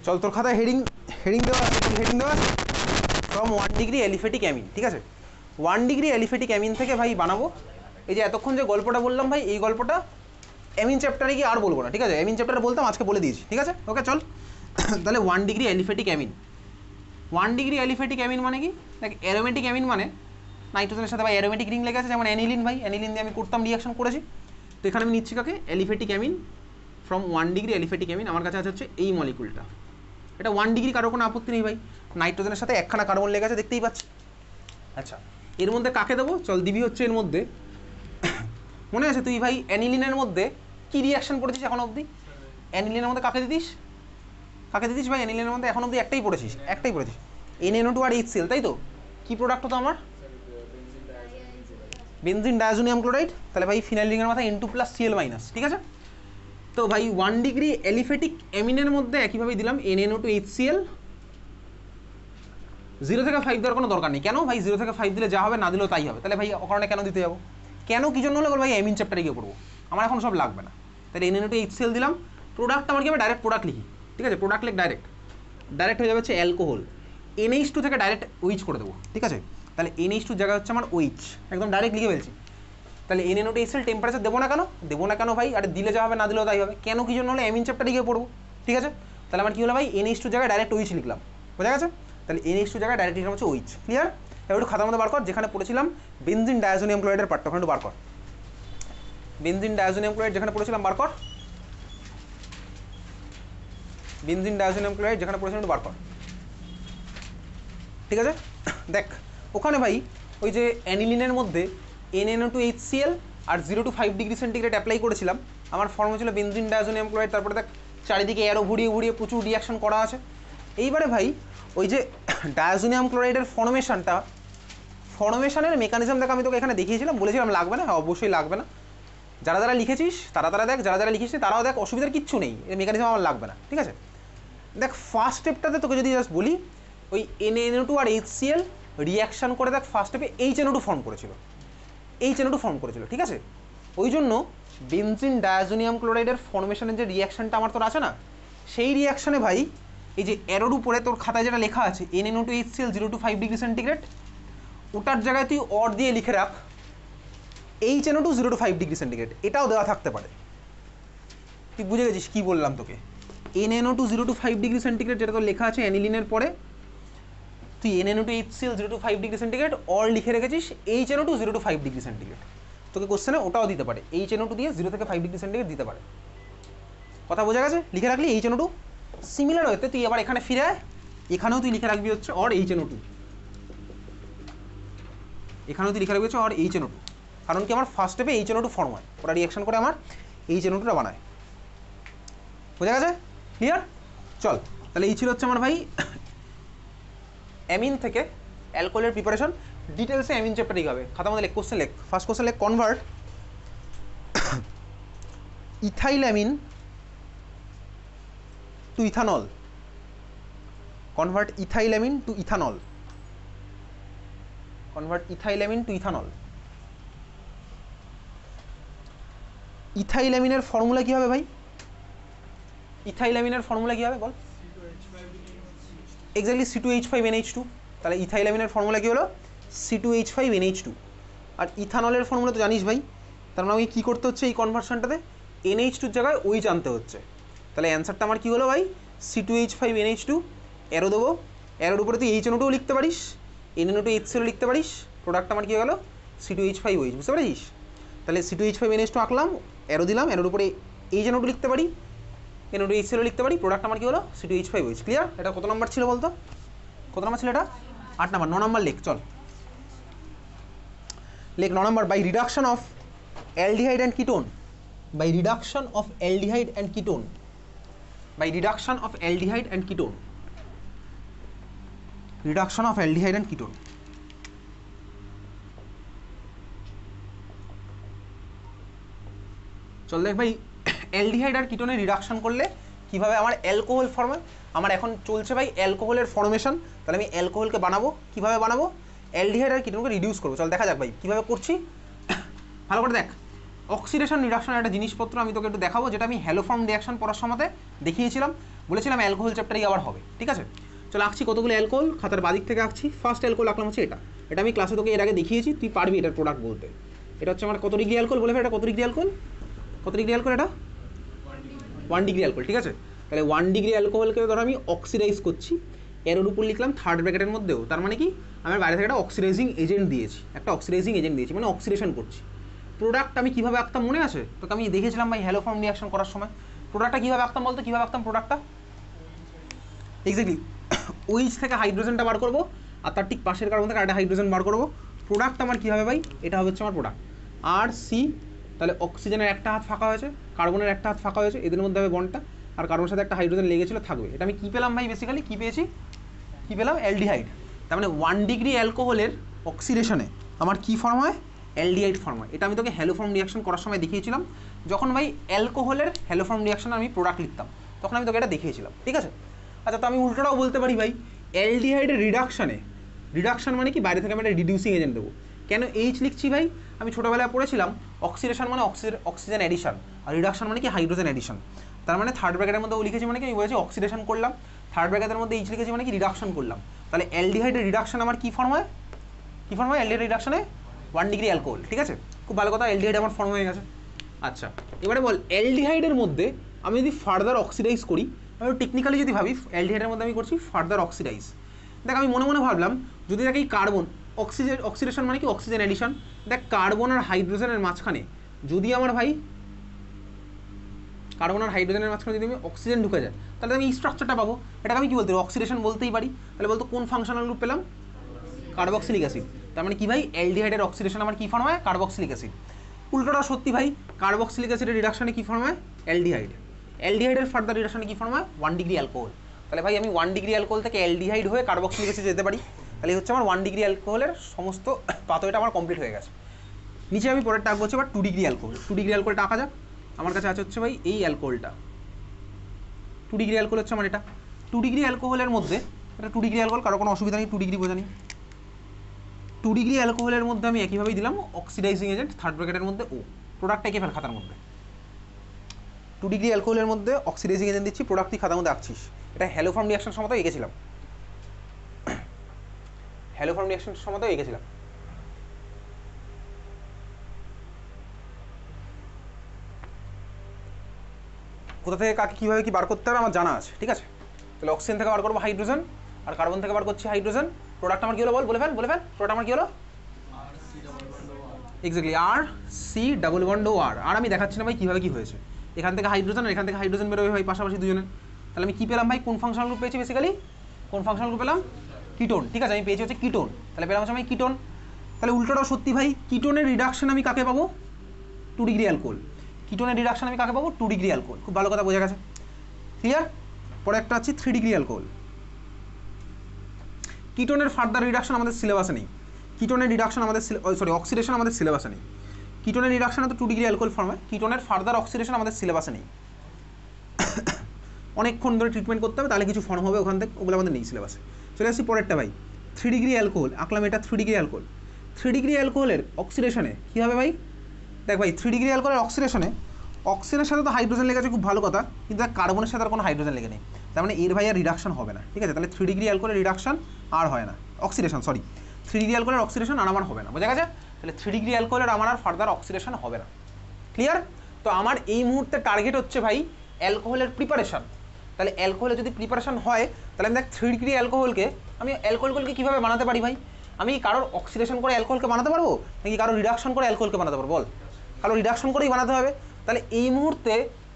চল তোর খাতায় হেডিং দেওয়া আছে, হেডিং দেওয়া আছে ফ্রম 1 ডিগ্রি অ্যালিফ্যাটিক অ্যামিন, ঠিক আছে। 1 ডিগ্রি অ্যালিফ্যাটিক অ্যামিন থেকে ভাই বানাবো এই যে এতক্ষণ যে গল্পটা বললাম ভাই, এই গল্পটা অ্যামিন চ্যাপ্টারে গিয়ে আর বলবো না, ঠিক আছে। অ্যামিন চ্যাপ্টারে বলতাম, আজকে বলে দিয়েছি, ঠিক আছে। ওকে চল তাহলে 1 degree aliphatic amine. 1 degree aliphatic amine মানে কি? দেখ অ্যারোমেটিক অ্যামিন মানে নাইট্রোজেনের সাথে ভাই অ্যারোমেটিক রিং লেগে আছে, যেমন অ্যানিলিন ভাই, অ্যানিলিন দিয়ে আমি করতাম রিয়াকশন করেছি। তো এখানে আমি নিচ্ছি কাকে? Aliphatic amine from 1 degree aliphatic amine. আমার কাছে আছে হচ্ছে এই মলিকুলটা, এটা 1 ডিগ্রি, কারো কোনো আপত্তি নেই ভাই, নাইট্রোজেনের সাথে একখানা কার্বন লেগে আছে, দেখতেই পাচ্ছি। আচ্ছা এর মধ্যে কাকে দেবো? চল দিবি হচ্ছে এর মধ্যে, মনে আছে তুই ভাই অ্যানিলিনের মধ্যে কি রিয়াকশন করেছিস এখন অবধি? অ্যানিলিনের মধ্যে কাকে দিতিস? কাকে দিতিস ভাই অ্যানিলিনের মধ্যে এখন অবধি? একটাই পড়েছিস, একটাই পড়েছিস, NaNO2 আর HCl, তাই তো? কি প্রোডাক্ট হতো আমার? Benzene diazonium chloride. তাহলে ভাই ফিনাইল রিংয়ের মাথায় N2+Cl-, ঠিক আছে। তো ভাই 1 ডিগ্রি অ্যালিফ্যাটিক অ্যামিনের মধ্যে একইভাবে দিলাম NaNO2 HCl। 0 থেকে 5 দেওয়ার কোনো দরকার নেই, কেন ভাই? 0 থেকে 5 দিলে যা হবে, না দিলেও তাই হবে। তাহলে ভাই ওখানে কেন দিতে যাবো? কেন কি জন্য হলে বল ভাই, অ্যামিন চ্যাপ্টারে গিয়ে পড়বো, আমার এখন সব লাগবে না। তাহলে NaNO2 HCl দিলাম। প্রোডাক্ট আমার কি হবে? ডাইরেক্ট প্রোডাক্ট লিখি, ঠিক আছে। প্রোডাক্ট লিখ ডাইরেক্ট হয়ে যাবে হচ্ছে অ্যালকোহল। NH2 থেকে ডাইরেক্ট OH করে দেবো, ঠিক আছে। তাহলে NH2 জায়গা হচ্ছে আমার OH, একদম ডাইরেক্ট লিখে ফেলছি। তাহলে NaNO2 HCl টেম্পারেচার দেবো না কেন? দেবো না কেন ভাই? আরে দিলে যা হবে, না দিলেও তাই হবে। কেন কি জন্য হলে? অ্যামিন চ্যাপ্টারে গিয়ে পড়বো, ঠিক আছে। তাহলে আমার কি হলো ভাই? NH2 জায়গায় ডাইরেক্ট OH লিখলাম, বোঝা গেছে? তাহলে NH2 জায়গায় ডাইরেক্ট লিখলাম হচ্ছে OH, ক্লিয়ার? এবার একটু খাতার মধ্যে বার কর, যেখানে পড়েছিলাম বেনজিন ডায়াজোনিয়াম ক্লোরাইডের পার্টটা, ওখানে একটু বার কর। বেনজিন ডায়াজোনিয়াম ক্লোরাইড যেখানে পড়েছিলাম বার কর, বেনজিন ডায়াজোনিয়াম ক্লোরাইড যেখানে পড়েছিলাম একটু বার কর, ঠিক আছে। দেখ ওখানে ভাই ওই যে অ্যানিলিনের মধ্যে NaNO2 HCl আর 0 to 5 ডিগ্রি সেন্টিগ্রেড অ্যাপ্লাই করেছিলাম, আমার ফর্ম ছিল বেনজিন ডায়াজোনিয়াম ক্লোরাইড। তারপরে দেখ চারিদিকে অ্যারো ঘুরিয়ে ঘুরিয়ে প্রচুর রিয়াকশন করা আছে। এইবারে ভাই ওই যে ডায়াজোনিয়াম ক্লোরাইডের ফর্মেশনের মেকানিজম দেখ, আমি তোকে এখানে দেখিয়েছিলাম, বলেছিলাম লাগবে না, অবশ্যই লাগবে না। যারা যারা লিখেছিস তারা দেখ, যারা যারা লিখিস তারাও দেখ, অসুবিধার কিচ্ছু নেই, এই মেকানিজম আমার লাগবে না, ঠিক আছে। দেখ ফার্স্ট স্টেপটাতে তোকে যদি জাস্ট বলি, ওই NaNO2 আর HCl রিয়াকশান করে দেখ ফার্স্ট স্টেপে HNO2 ফর্ম করেছিল, ঠিক আছে। ওই জন্য বেনজিন ডায়াজোনিয়াম ক্লোরাইডের ফর্মেশনের যে রিয়াকশানটা আমার তোর আছে না, সেই রিয়াকশানে ভাই এই যে অ্যারোর উপরে তোর খাতায় যেটা লেখা আছে NaNO2 HCl 0 to 5 degree centigrade, ওটার জায়গায় তুই অর দিয়ে লিখে রাখ HNO2 0 to 5 ডিগ্রি সেন্টিগ্রেড, এটাও দেওয়া থাকতে পারে। তুই বুঝে গেছিস কি বললাম তোকে? NaNO2 0 to 5 ডিগ্রি সেন্টিগ্রেড যেটা তোর লেখা আছে অ্যানিলিনের পরে, তুই NaNO2 HCl 0 to 5 degree centigrade or লিখে রেখেছিস HNO2 0 to 5 ডিগ্রি সেন্টিগ্রেড। তোকে কোশ্চেনে ওটাও দিতে পারে, HNO2 দিয়ে 0 থেকে 5 ডিগ্রি সেন্টিগ্রেড দিতে পারে। কথা বোঝা গেছে? লিখে রাখলি HNO2। সিমিলার হতে তুই আবার এখানে ফিরে আয়, এখানেও তুই লিখে রাখবি হচ্ছে অর HNO2, এখানেও তুই লিখে রাখবি হচ্ছে অর HNO2। কারণ কি আমার ফার্স্ট স্টেপে HNO2 ফর্ম হয়, ওরা রিয়াকশন করে আমার HNO2টা বানায়, বোঝা গেছে? ক্লিয়ার? চল তাহলে এই ছিল হচ্ছে আমার ভাই অ্যামিন থেকে অ্যালকোহলের প্রিপারেশন। ডিটেলসে অ্যামিন চ্যাপ্টারে হবে, খাতার মধ্যে লেখ, কোশ্চেন লেখ। ফার্স্ট কোশ্চেন লেখ, convert ethyl amine to ethanol. Convert ethyl amine to ethanol. Convert ethyl amine to ethanol. Ethyl অ্যামিনের ফর্মুলা কি হবে ভাই? ইথাইল অ্যামিনের ফর্মুলা কি হবে বল? Exactly C2H5NH2। তাহলে ইথাইল অ্যামিনের ফর্মুলা কি হলো? C2H5NH2। আর ইথানলের ফর্মুলা তো জানিস ভাই, তার মানে আমাকে কী করতে হচ্ছে এই কনভার্সনটাতে? NH2 জায়গায় OH আনতে হচ্ছে। তাহলে অ্যান্সারটা আমার কী হলো ভাই? C2H5NH2। অ্যারো দেবো, অ্যারোর উপরে তুই HNO2 লিখতে পারিস, NaNO2 HCl লিখতে পারিস, প্রোডাক্ট আমার কী হয়ে গেলো? C2H5OH, বুঝতে পারিস? তাহলে C2H5NH2 আঁকলাম, অ্যারো দিলাম, অ্যারোর উপরে HNO2 লিখতে পারি, NaNO2 HCl লিখতে পারি, প্রোডাক্ট আমার কী হলো? C2H5OH। ক্লিয়ার? এটা কত নাম্বার ছিল বলতো? কত নাম্বার ছিল এটা? 8 নাম্বার। 9 নাম্বার লেখ, চল লেখ 9 number. By reduction of aldehyde and ketone, by reduction of aldehyde and ketone, by reduction of aldehyde and ketone, reduction of aldehyde and ketone. চল দেখ ভাই, অ্যালডিহাইড আর কিটোনের রিডাকশন করলে কীভাবে আমার অ্যালকোহল ফর্মে, আমার এখন চলছে ভাই অ্যালকোহলের ফর্মেশন। তাহলে আমি অ্যালকোহলকে বানাবো, কীভাবে বানাবো? অ্যালডিহাইড আর কিটোনকে রিডিউস করবো। চল দেখা যাক ভাই কীভাবে করছি, ভালো করে দেখ। অক্সিডেশন রিডাকশন একটা জিনিসপত্র আমি তোকে একটু দেখাবো, যেটা আমি হ্যালোফর্ম রিয়াকশন পড়ার সময়তে দেখিয়েছিলাম। বলেছিলাম অ্যালকোহল চ্যাপ্টারই আবার হবে, ঠিক আছে। চলো আঁকছি কতগুলো অ্যালকোহল, খাতার বাদিক থেকে আঁকছি। ফার্স্ট অ্যালকোহল আঁকলাম হচ্ছে এটা, এটা আমি ক্লাসে তোকে এর আগে দেখিয়েছি, তুই পারবি এটার প্রোডাক্ট বলতে। এটা হচ্ছে আমার কত ডিগ্রি অ্যালকোহল বলে, এটা কত ডিগ্রি অ্যালকোহল, কত ডিগ্রি অ্যালকোহল, এটা 1 ডিগ্রি অ্যালকোহল, ঠিক আছে। তাহলে 1 ডিগ্রি অ্যালকোহলকে ধরো আমি অক্সিডাইজ করছি, এর উপর লিখলাম থার্ড ব্র্যাকেটের মধ্যেও, তার মানে কি আমার বাইরে থেকে একটা অক্সিডাইজিং এজেন্ট দিয়েছি, একটা অক্সিডাইজিং এজেন্ট দিয়েছি, মানে অক্সিডেশন করছি। প্রোডাক্ট আমি কীভাবে আঁকতাম মনে আছে তোকে, আমি দেখেছিলাম ভাই হ্যালো ফর্ম রিয়াকশন করার সময়। প্রোডাক্টটা কীভাবে আঁকতাম বলতো, কীভাবে আঁকতাম প্রোডাক্টটা, এক্স্যাক্টলি ওইচ থেকে হাইড্রোজেনটা বার করবো, আর তার ঠিক পাশের কার্বন থেকে একটা হাইড্রোজেন বার করবো। প্রোডাক্ট আমার কী হবে ভাই, এটা হচ্ছে আমার প্রোডাক্ট আর সি। তাহলে অক্সিজেনের একটা হাত ফাঁকা হয়েছে, কার্বনের একটা হাত ফাঁকা হয়েছে, এদের মধ্যে হবে বন্ডটা, আর কার্বনের সাথে একটা হাইড্রোজেন লেগেছিল থাকবে। এটা আমি কী পেলাম ভাই, বেসিক্যালি কী পেয়েছি, কী পেলাম, অ্যালডিহাইড। তার মানে 1 ডিগ্রি অ্যালকোহলের অক্সিডেশনে আমার কী ফর্ম হয়, অ্যালডিহাইড ফর্ম হয়। এটা আমি তোকে হ্যালো ফর্ম রিয়াকশন করার সময় দেখিয়েছিলাম, যখন ভাই অ্যালকোহলের হ্যালো ফর্ম রিয়াকশন আমি প্রোডাক্ট লিখতাম, তখন আমি তোকে এটা দেখিয়েছিলাম, ঠিক আছে। আচ্ছা, তো আমি উল্টোটাও বলতে পারি ভাই, অ্যালডিহাইডের রিডাকশানে, রিডাকশান মানে কি, বাইরে থেকে আমি একটা রিডিউসিং এজেন্ট দেবো। কেন এইচ লিখছি ভাই, আমি ছোটোবেলায় পড়েছিলাম অক্সিডেশন মানে অক্সিজেন অ্যাডিশন, আর রিডাকশন মানে কি হাইড্রোজেন অ্যাডিশন। তার মানে থার্ড ব্র্যাকেটের মধ্যে ও লিখেছি মানে কি, আমি বলেছি অক্সিডেশন করলাম, থার্ড ব্র্যাকেটের মধ্যে এইচ লিখেছি মানে কি রিডাকশন করলাম। তাহলে অ্যালডিহাইডের রিডাকশন আমার কী ফর্ম হয়, কী ফর্ম হয়, অ্যালডিহাইড রিডাকশনে 1 ডিগ্রি অ্যালকোহল, ঠিক আছে। খুব ভালো কথা, অ্যালডিহাইড আমার ফর্ম হয়ে গেছে। আচ্ছা, এবারে বল অ্যালডিহাইডের মধ্যে আমি যদি ফার্দার অক্সিডাইজ করি, আমি টেকনিক্যালি যদি ভাবি অ্যালডিহাইডের মধ্যে আমি করছি ফার্দার অক্সিডাইজ। দেখ আমি মনে মনে ভাবলাম, যদি দেখ এই কার্বন অক্সিডেশন মানে কি অক্সিজেন অ্যাডিশন, দেখ কার্বন আর হাইড্রোজেনের মাঝখানে যদি আমার ভাই কার্বন আর হাইড্রোজেনের মাঝখানে যদি আমি অক্সিজেন ঢুকে যায়, তাহলে আমি এই স্ট্রাকচারটা পাবো। এটাকে আমি কি বলতে পারি, অক্সিডেশন বলতেই পারি। তাহলে বলতো কোন ফাংশনাল গ্রুপ পেলাম, কার্বক্সিলিক অ্যাসিড। তার মানে কি ভাই, অ্যালডিহাইডের অক্সিডেশন আমার কী ফর্ম হয়, কার্বক্সিলিক অ্যাসিড। উল্টোটা সত্যি ভাই, কার্বক্সিলিক অ্যাসিডের রিডাকশনে কী ফর্ম হয়, অ্যালডিহাইড। অ্যালডিহাইডের ফার্দার রিডাকশনে কী ফর্ম হয়, 1 ডিগ্রি অ্যালকোহল। তাহলে ভাই আমি 1 ডিগ্রি অ্যালকোহল থেকে অ্যালডিহাইড হয়ে কার্বক্সিলিক অ্যাসিড যেতে পারি। তাহলে হচ্ছে আমার 1 ডিগ্রি অ্যালকোহলের সমস্ত পাথওয়েটা আমার কমপ্লিট হয়ে গেছে। নিচে আমি পরেরটা আঁকবো হচ্ছে এবার 2 ডিগ্রি অ্যালকোহল। 2 ডিগ্রি অ্যালকোহলটা আঁকা যাক। আমার কাছে আছে হচ্ছে ভাই এই অ্যালকোহলটা, 2 ডিগ্রি অ্যালকোহল হচ্ছে আমার এটা। 2 ডিগ্রি অ্যালকোহলের মধ্যে, এটা 2 ডিগ্রি অ্যালকোহল, কারো কোনো অসুবিধা নেই, 2 ডিগ্রি বোঝা নেই। 2 ডিগ্রি অ্যালকোহলের মধ্যে আমি একইভাবেই দিলাম অক্সিডাইজিং এজেন্ট, থার্ড ব্র্যাকেটের মধ্যে ও। প্রোডাক্টটা এঁকে ফেল খাতার মধ্যে। 2 ডিগ্রি অ্যালকোহলের মধ্যে অক্সিডাইজিং এজেন্ট দিচ্ছি, প্রোডাক্ট তুই খাতার মধ্যে আঁকছিস। এটা হ্যালো ফর্ম রিয়াকশন সময় এঁকেছিলাম, হ্যালো ফর্ম রিয়াকশন সময় এঁকেছিলাম। কোথা থেকে কাকে কীভাবে কী বার করতে হবে আমার জানা আছে, ঠিক আছে। তাহলে অক্সিজেন থেকে বার করবো হাইড্রোজেন, আর কার্বন থেকে বার করছি হাইড্রোজেন। প্রোডাক্ট আমার কী হলো বল, বলে ফেল, প্রোডাক্ট আমার কী হলো, এক্স্যাক্টলি আর সি ডাবল বন্ড ও আর। আর আমি দেখাচ্ছি না ভাই কীভাবে কী হয়েছে, এখান থেকে হাইড্রোজেন আর এখান থেকে হাইড্রোজেন বেরোবে ভাই পাশাপাশি দুজনে। তাহলে আমি কী পেলাম ভাই, কোন ফাংশনাল গ্রুপ পেয়েছি, বেসিক্যালি কোন ফাংশনাল গ্রুপ পেলাম, কিটোন, ঠিক আছে। আমি পেয়েছি হচ্ছে কিটোন, তাহলে পেলাম হচ্ছে আমি কিটোন। তাহলে উল্টোটাও সত্যি ভাই, কিটোনের রিডাকশন আমি কাকে পাবো, 2 ডিগ্রি অ্যালকোহল। কিটোনের রিডাকশন আমি কাকে পাবো, 2 ডিগ্রি অ্যালকোহল। খুব ভালো কথা, বোঝা গেছে, ক্লিয়ার। পরে একটা আছে 3 ডিগ্রি অ্যালকোহল। কিটোনের ফার্দার রিডাকশন আমাদের সিলেবাসে নেই, কিটোনের রিডাকশন আমাদের অক্সিডেশন আমাদের সিলেবাসে নেই। কিটোনের রিডাকশনে তো 2 ডিগ্রি অ্যালকোহল ফর্ম হয়, কিটোনের ফার্দার অক্সিডেশন আমাদের সিলেবাসে নেই। অনেকক্ষণ ধরে ট্রিটমেন্ট করতে হবে, তাহলে কিছু ফর্ম হবে ওখান থেকে, ওগুলো আমাদের নেই সিলেবাসে। চলে আসছি পরেরটা ভাই, 3 ডিগ্রি অ্যালকোহল আঁকলাম, এটা 3 ডিগ্রি অ্যালকোহল। 3 ডিগ্রি অ্যালকোহলের অক্সিডেশনে কী হবে ভাই, দেখ ভাই 3 ডিগ্রি অ্যালকোহলের অক্সিডেশনে, অক্সিজেনের সাথে তো হাইড্রোজেন লেগেছে, খুব ভালো কথা, কিন্তু কার্বনের সাথে আর কোনো হাইড্রোজেন লেগে নেই, তার মানে এর ভাই আর রিডাকশন হবে না, ঠিক আছে। তাহলে 3 ডিগ্রি অ্যালকোহলের রিডাকশন আর হয় না, অক্সিডেশন 3 ডিগ্রি অ্যালকোহলের অক্সিডেশন আর আমার হবে না, বোঝা গেছে। তাহলে 3 ডিগ্রি অ্যালকোহলের আমার আর ফার্দার অক্সিডেশন হবে না, ক্লিয়ার। তো আমার এই মুহূর্তে টার্গেট হচ্ছে ভাই অ্যালকোহলের প্রিপারেশন। তাহলে অ্যালকোহলের যদি প্রিপারেশন হয়, তাহলে আমি দেখ 3 ডিগ্রি অ্যালকোহলকে আমি অ্যালকোহলকে কীভাবে বানাতে পারি ভাই, আমি কারোর অক্সিডেশন করে অ্যালকোহলকে বানাতে পারবো নাকি কারোর রিডাকশন করে অ্যালকোহলকে বানাতে পারবো, বল। কারো রিডাকশন করেই বানাতে হবে। তাহলে এই মুহূর্তে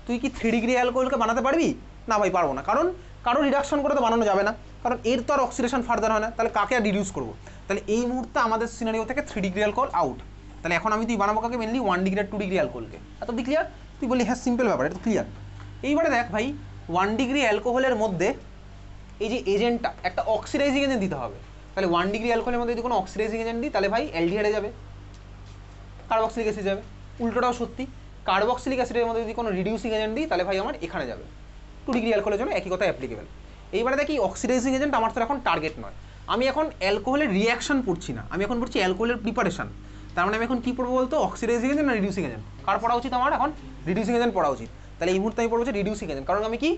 তুই কি 3 ডিগ্রি অ্যালকোহলকে বানাতে পারবি, না ভাই পারবো না, কারণ কারো রিডাকশন করে তো বানানো যাবে না, কারণ এর তো আর অক্সিডেশন ফার্দার হয় না, তাহলে কাকে আর রিডিউস করবো। তাহলে এই মুহূর্তে আমাদের সিনারিও থেকে 3 ডিগ্রি অ্যালকোহল আউট। তাহলে এখন আমি তুই বানাবো কাকে, মেনলি 1 ডিগ্রি আর 2 ডিগ্রি অ্যালকোহলকে। এত দি ক্লিয়ার, তুই বলি হ্যাঁ সিম্পল ব্যাপার, এটা তো ক্লিয়ার। এইবারে দেখ ভাই 1 ডিগ্রি অ্যালকোহলের মধ্যে এই যে এজেন্টটা একটা অক্সিডাইজিং এজেন্ট দিতে হবে। তাহলে 1 ডিগ্রি অ্যালকোহলের মধ্যে যদি কোনো অক্সিডাইজিং এজেন্ট দিই, তাহলে ভাই অ্যালডিহাইডে যাবে, কার্বক্সিলিক অ্যাসিড যাবে। উল্টোটাও সত্যি, কার্বক্সিলিক অ্যাসিডের মধ্যে যদি কোনো রিডিউসিং এজেন্ট দিই, তাহলে ভাই আমার এখানে যাবে। 2 ডিগ্রি অ্যালকোহলের জন্য একই কথা অ্যাপ্লিকেবল। এইবারে দেখি অক্সিডাইজিং এজেন্ট আমার তো এখন টার্গেট নয়, আমি এখন অ্যালকোহলের রিয়াকশন পড়ছি না, আমি এখন পড়ছি অ্যালকোহলের প্রিপারেশন। তার মানে আমি এখন কী পড়বো বলতো, অক্সিডাইজিং এজেন্ট না রিডিউসিং এজেন্ট, কার পড়া উচিত আমার এখন, রিডিউসিং এজেন্ট পড়া উচিত। তাহলে এই মুহূর্তে আমি পড়বো যে রিডিউসিং এজেন্ট, কারণ আমি কি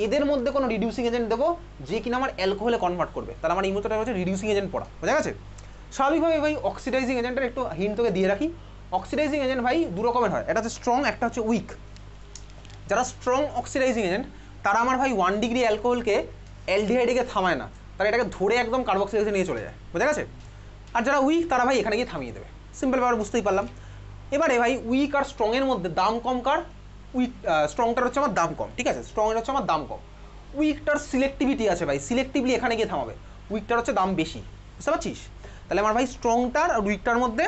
এদের মধ্যে কোনো রিডিউসিং এজেন্ট দেবো যে কিনা আমার অ্যালকোহলে কনভার্ট করবে, তাহলে আমার এই মুহূর্তে হচ্ছে রিডিউসিং এজেন্ট পড়া, বোঝা গেছে। স্বাভাবিকভাবে ভাই অক্সিডাইজিং এজেন্টের একটু হিন্ট তোকে দিয়ে রাখি। অক্সিডাইজিং এজেন্ট ভাই দু রকমের হয়, একটা হচ্ছে স্ট্রং, একটা হচ্ছে উইক। যারা স্ট্রং অক্সিডাইজিং এজেন্ট তারা আমার ভাই 1 ডিগ্রি অ্যালকোহলকে অ্যালডিহাইডে থামায় না, তারা এটাকে ধরে একদম কার্বক্সিলাইজে নিয়ে চলে যায়, বোঝা গেছে। আর যারা উইক তারা ভাই এখানে গিয়ে থামিয়ে দেবে, সিম্পল ব্যাপার, বুঝতেই পারলাম। এবারে ভাই উইক আর স্ট্রংয়ের মধ্যে দাম কম কার? উইক, স্ট্রংটার হচ্ছে আমার দাম কম, ঠিক আছে, স্ট্রংয়ের হচ্ছে আমার দাম কম। উইকটার সিলেক্টিভিটি আছে ভাই, সিলেক্টিভলি এখানে গিয়ে থামাবে, উইকটার হচ্ছে দাম বেশি, বুঝতে পারছিস। তাহলে আমার ভাই স্ট্রংটার আর উইকটার মধ্যে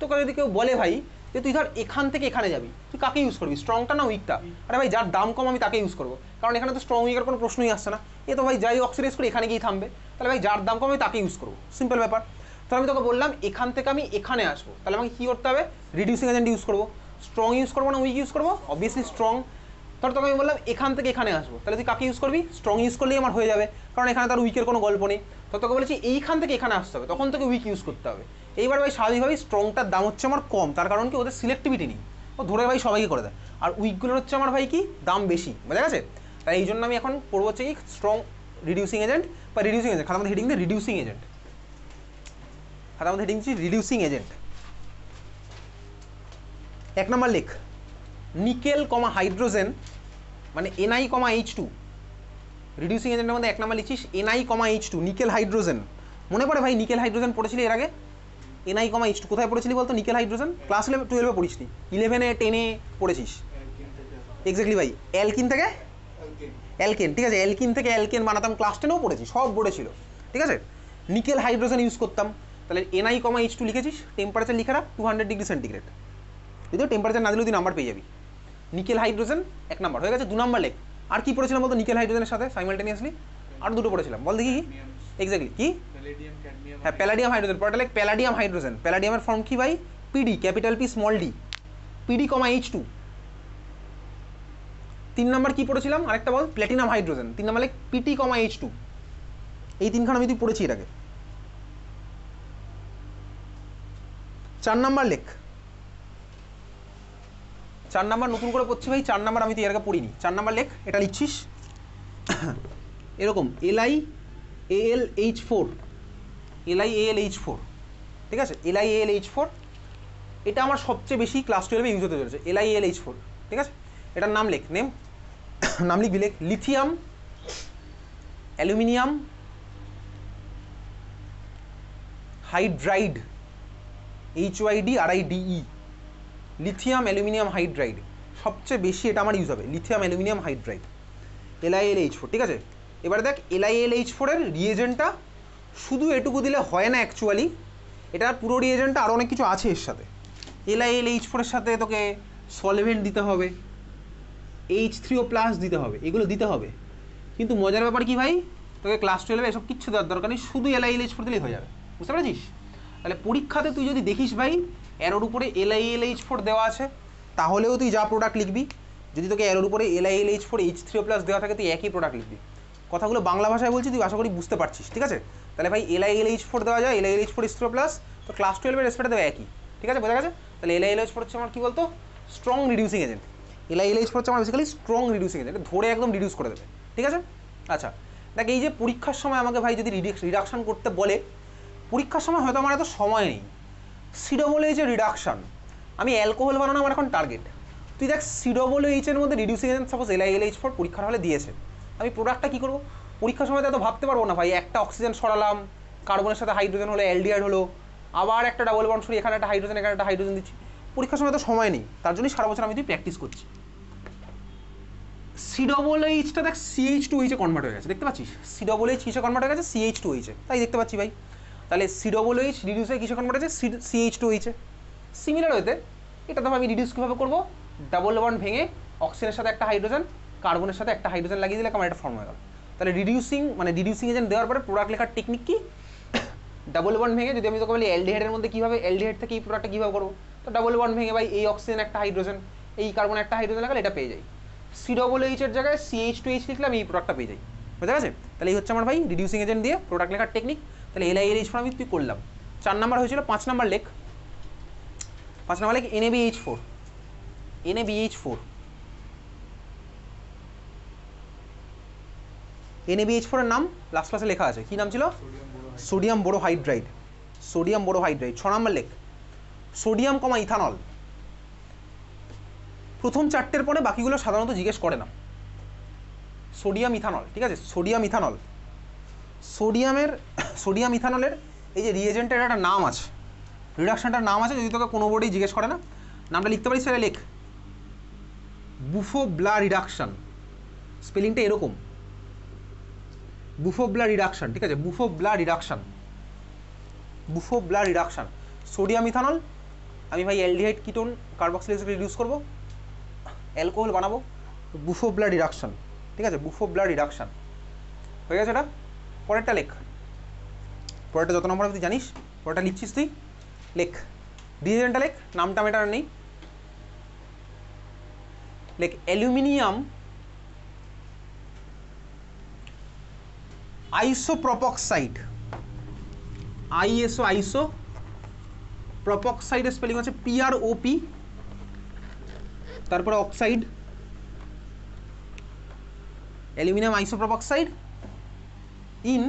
তোকে যদি কেউ বলে ভাই যে তুই ধর এখান থেকে এখানে যাবি, তুই কাকে ইউজ করবি, স্ট্রংটা না উইকটা? আরে ভাই যার দাম কম আমি তাকে ইউজ করবো, কারণ এখানে তো স্ট্রং উইকের কোনো প্রশ্নই আসছে না, এ তো ভাই যাই অক্সিডাইজ করে এখানে গিয়ে থামবে, তাহলে ভাই যার দাম কম আমি তাকে ইউজ করবো, সিম্পল ব্যাপার। তো আমি তোকে বললাম এখান থেকে আমি এখানে আসবো, তাহলে আমাকে কী করতে হবে? রিডিউসিং এজেন্ট ইউজ করবো। স্ট্রং ইউজ করবো না উইক ইউজ করবো? Obviously strong. ধর তোকে আমি বললাম এখান থেকে এখানে আসবো, তাহলে তুই কাকে ইউজ করবি? স্ট্রং ইউজ করলেই আমার হয়ে যাবে, কারণ এখানে তার উইকের কোনো গল্প নেই। তো তোকে বলেছি এইখান থেকে এখানে আসতে হবে, তখন তোকে উইক ইউজ করতে হবে। এইবার ভাই স্বাভাবিকভাবেই স্ট্রংটার দাম হচ্ছে আমার কম, তার কারণ কি ওদের সিলেক্টিভিটি নেই, ও ধরে ভাই সবাইকে করে দেয়। আর উইকগুলোর হচ্ছে আমার ভাই কি দাম বেশি, বোঝা গেছে। তাই এই জন্য আমি এখন পড়বো হচ্ছে কি স্ট্রং রিডিউসিং এজেন্ট বা রিডিউসিং এজেন্ট, খাতার মধ্যে হেডিং দিয়ে রিডিউসিং এজেন্ট, খাতার মধ্যে হেডিং দিচ্ছি রিডিউসিং এজেন্ট। 1 নম্বর লেখ নিকেল কমা হাইড্রোজেন মানে Ni, H2। রিডিউসিং এজেন্টের মধ্যে 1 নম্বর লিখিস Ni, H2, নিকেল হাইড্রোজেন। মনে পড়ে ভাই নিকেল হাইড্রোজেন পড়েছিলি এর আগে? Ni, H2 কোথায় পড়েছিলি বলতো? নিকেল হাইড্রোজেন ক্লাস 12-এ পড়িসনি, 11-এ 10-এ পড়েছিস। এক্স্যাক্টলি ভাই, অ্যালকিন থেকে অ্যালকেন, ঠিক আছে, অ্যালকিন থেকে অ্যালকেন বানাতাম, ক্লাস 10-এও পড়েছি, সব পড়েছিল, ঠিক আছে। নিকেল হাইড্রোজেন ইউজ করতাম, তাহলে Ni, H2 লিখেছিস, টেম্পারেচার লিখে রাখ 200 ডিগ্রি সেন্টিগ্রেড, যদিও টেম্পারেচার না দিলেও তুই নাম্বার পেয়ে যাবি। নিকেল হাইড্রোজেন 1 নম্বর হয়ে গেছে। 2 নম্বর লেখ আর কি পড়েছিলাম বলতো নিকেল হাইড্রোজেনের সাথে সাইমালটেনিয়াসলি? আর দুটো পড়েছিলাম, বল দেখি। এক্স্যাক্টলি কি? হ্যাঁ, প্যালাডিয়াম হাইড্রোজেন, পড়াটা লেখ প্যালাডিয়াম হাইড্রোজেন। প্যালাডিয়ামের ফর্ম কি ভাই? PD, capital P small D, PD, H2। 3 নম্বর কি পড়েছিলাম আরেকটা বল? Platinum hydrogen. 3 নম্বর লেখ পিটি, H2। এই তিনখান আমি তুই পড়েছি এর আগে। 4 নম্বর লেখ, 4 নম্বর নতুন করে পড়ছি ভাই, 4 নম্বর আমি তো এর আগে পড়িনি। 4 নম্বর লেখ, এটা লিখছিস এরকম LiAlH4, LiAlH4, ঠিক আছে, LiAlH4। এটা আমার সবচেয়ে বেশি ক্লাস 12-এ ইউজ হতে চলেছে, LiAlH4, ঠিক আছে। এটার নাম লেখ, নাম লিখবি, লেখ lithium, aluminium hydride, HYDRIDE, lithium aluminium hydride, সবচেয়ে বেশি এটা আমার ইউজ হবে, লিথিয়াম অ্যালুমিনিয়াম হাইড্রাইড, LiAlH4, ঠিক আছে। এবারে দেখ LiAlH4-এর রিয়েজেন্টটা শুধু এটুকু দিলে হয় না অ্যাকচুয়ালি, এটার পুরো রিয়েজেন্টটা আরও অনেক কিছু আছে এর সাথে। LiAlH4-এর সাথে তোকে সলভেন্ট দিতে হবে, H3O+ দিতে হবে, এগুলো দিতে হবে। কিন্তু মজার ব্যাপার কি ভাই, তোকে ক্লাস 12-এ এসব কিচ্ছু দেওয়ার দরকার নেই, শুধু LiAlH4 দিলেই হয়ে যাবে, বুঝতে পেরেছিস। তাহলে পরীক্ষাতে তুই যদি দেখিস ভাই এরোর উপরে LiAlH4 দেওয়া আছে, তাহলেও তুই যা প্রোডাক্ট লিখবি, যদি তোকে এরোর উপরে LiAlH4 H3O+ দেওয়া থাকে তুই একই প্রোডাক্ট লিখবি। কথাগুলো বাংলা ভাষায় বলছি, তুই আশা করি বুঝতে পারছিস, ঠিক আছে। তাহলে ভাই LiAlH4 দেওয়া যায়, LiAlH4 H3O+, তো ক্লাস 12-এর রেসপেক্টে দেওয়া একই, ঠিক আছে, বোঝা গেছে। তাহলে LiAlH4 হচ্ছে আমার কী বলতো স্ট্রং রিডিউসিং এজেন্ট, LiAlH4 হচ্ছে আমার বেসিক্যালি স্ট্রং রিডিউসিং এজেন্ট, ধরে একদম রিডিউস করে দেবে, ঠিক আছে। আচ্ছা দেখ, এই যে পরীক্ষার সময় আমাকে ভাই যদি রিডাকশান করতে বলে, পরীক্ষার সময় হয়তো আমার এত সময় নেই, COOH এর রিডাকশান, আমি অ্যালকোহল বানানো আমার এখন টার্গেট। তুই দেখ COOH এর মধ্যে রিডিউসিং এজেন্ট সাপোজ LiAlH4 পরীক্ষার হলে দিয়েছে, আমি প্রোডাক্টটা কী করবো? পরীক্ষার সময় তো এত ভাবতে পারবো না ভাই, একটা অক্সিজেন সরালাম, কার্বনের সাথে হাইড্রোজেন হলো, অ্যালডিহাইড হলো, আবার একটা ডাবল বন্ড সরি, এখানে একটা হাইড্রোজেন, এখানে একটা হাইড্রোজেন দিচ্ছি, পরীক্ষার সময় তো সময় নেই, তার জন্যই সারা বছর আমি তুই প্র্যাকটিস করছি। COOH-টা দেখ CH2OH-এ কনভার্ট হয়ে গেছে, দেখতে পাচ্ছিস, COOH কিসে কনভার্ট হয়ে গেছে? CH2OH-এ, তাই দেখতে পাচ্ছি ভাই। তাহলে COOH রিডিউস হয়ে কিসে কনভার্ট হয়েছে? CH2OH-এ। সিমিলার হতে এটা তো আমি রিডিউস কীভাবে করবো? ডাবল বন্ড ভেঙে অক্সিজেনের সাথে একটা হাইড্রোজেন, কার্বনের সাথে একটা হাইড্রোজেন লাগিয়ে দিলে আমার একটা ফর্ম হয়ে গেল। তাহলে রিডিউসিং এজেন্ট দেওয়ার পরে প্রোডাক্ট লেখার টেকনিক কি? ডাবল বন্ড ভেঙে, যদি আমি তোকে বলি অ্যালডিহাইডের মধ্যে কীভাবে, অ্যালডিহাইড থেকে এই প্রোডাক্টটা কীভাবে করবো, তো ডাবল বন্ড ভেঙে ভাই এই অক্সিজেন একটা হাইড্রোজেন, এই কার্বন একটা হাইড্রোজেন লাগালে এটা পেয়ে যাই। COOH-এর জায়গায় CH2H লিখলাম, এই প্রোডাক্টটা পেয়ে যাই, বুঝতে গেছে। তাহলে এই হচ্ছে আমার ভাই রিডিউসিং এজেন্ট দিয়ে প্রোডাক্ট লেখার টেকনিক। তাহলে LiAlH4 আমি তুই করলাম। 4 নাম্বার হয়েছিল, 5 নাম্বার লেখ, 5 নাম্বার লেখ NaBH4, NaBH4, NaBH4 এর নাম লাস্ট ক্লাসে লেখা আছে, কি নাম ছিল? সোডিয়াম বোরোহাইড্রাইড। সোডিয়াম বোরোহাইড্রাইড। 6 নম্বর লেখ সোডিয়াম কমা ইথানল। প্রথম চারটের পরে বাকিগুলো সাধারণত জিজ্ঞেস করে না। সোডিয়াম ইথানল, ঠিক আছে, সোডিয়াম ইথানল। সোডিয়াম ইথানলের এই যে রিয়েজেন্টের একটা নাম আছে, রিডাকশনটার নাম আছে, যদি তোকে কোনো বোর্ডেই জিজ্ঞেস করে না নামটা লিখতে পারিস সেটা লেখ, বুফো-ব্লা রিডাকশন। স্পেলিংটা এরকম, বুফো-ব্লা রিডাকশন, ঠিক আছে, বুফো-ব্লা রিডাকশন, বুফো-ব্লা রিডাকশন। সোডিয়াম ইথানল আমি ভাই অ্যালডিহাইড কিটোন কার্বক্সিলিক রিডিউস করবো, অ্যালকোহল বানাবো, বুফো-ব্লা রিডাকশন, ঠিক আছে, বুফো-ব্লা রিডাকশন হয়ে গেছে। এটা পরেরটা লেখ, পরেরটা যত নম্বর তুই জানিস পরেরটা লিখছিস তুই, লেখ রিয়েজেন্টটা লেখ, নামটা মেটার নেই, লেখ অ্যালুমিনিয়াম আইসোপ্রপক্সাইড। আইসো প্রপক্সাইডের স্পেলিং হচ্ছে PROP, তারপরে oxide, aluminium isopropoxide in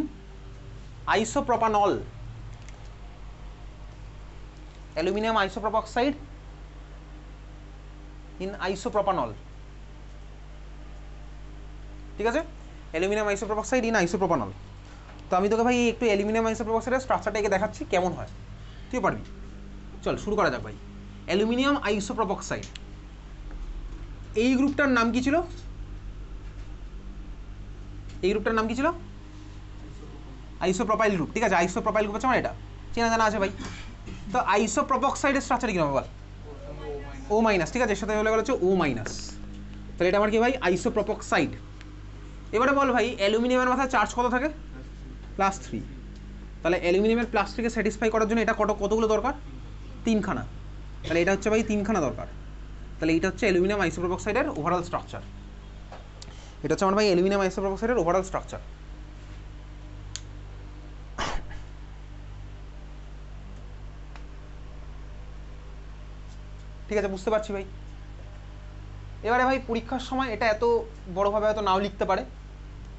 isopropanol, aluminium isopropoxide in isopropanol, ঠিক আছে, অ্যালুমিনিয়াম আইসোপ্রপক্সাইড ইন আইসোপ্রোপানল। তো আমি তোকে ভাই একটু অ্যালুমিনিয়াম আইসোপ্রপক্সাইডের স্ট্রাকচারটাকে দেখাচ্ছি কেমন হয়, তুই পারবি। চল শুরু করা যাক ভাই। অ্যালুমিনিয়াম আইসোপ্রপক্সাইড, এই গ্রুপটার নাম কি ছিল? এই গ্রুপটার নাম কি ছিল? আইসোপ্রোপাইল গ্রুপ, ঠিক আছে, আইসোপ্রোপাইল গ্রুপ আছে আমার, এটা চেনা জানা আছে ভাই। তো আইসোপ্রপক্সাইডের স্ট্রাকচার কি হবে বল? O মাইনাস, ঠিক আছে, এর সাথে হলে গেল হচ্ছে O মাইনাস, তাহলে এটা আমার কি ভাই? আইসোপ্রপক্সাইড। এবারে বল ভাই অ্যালুমিনিয়ামের মাথায় চার্জ কত থাকে? +3। তাহলে অ্যালুমিনিয়ামের +3কে স্যাটিসফাই করার জন্য এটা কতগুলো দরকার? 3খানা। তাহলে এটা হচ্ছে ভাই 3খানা দরকার। তাহলে এটা হচ্ছে অ্যালুমিনিয়াম আইসোপ্রপক্সাইডের ওভারঅল স্ট্রাকচার। এটা হচ্ছে আমার ভাই অ্যালুমিনিয়াম আইসোপ্রপক্সাইডের ওভারঅল স্ট্রাকচার। ঠিক আছে, বুঝতে পারছি ভাই। এবারে ভাই পরীক্ষার সময় এটা এত বড়োভাবে হয়তো নাও লিখতে পারে,